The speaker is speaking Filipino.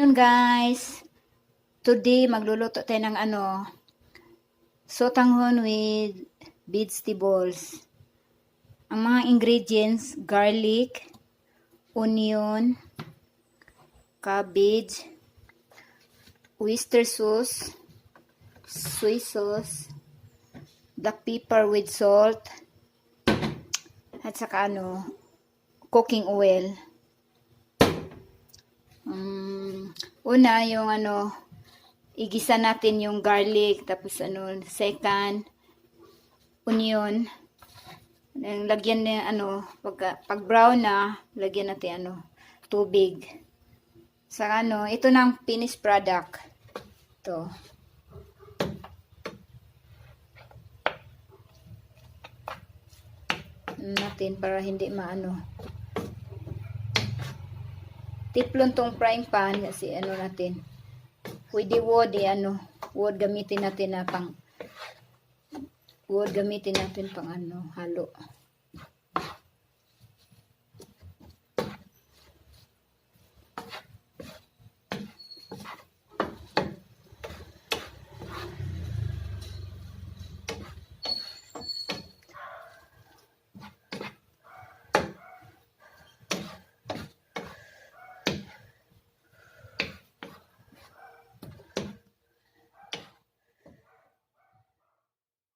Afternoon guys. Today magluluto tayo ng sotanghon with vegetables. Ang mga ingredients, garlic, onion, cabbage, oyster sauce, soy sauce, black pepper with salt, at saka cooking oil. Una, yung igisa natin yung garlic, tapos second, onion. Lagyan na pag brown na, lagyan natin tubig. Saka ito na ang finished product. Ito. Natin para hindi tiplon tong frying pan kasi natin. Pwede wood wood gamitin natin na pang halo.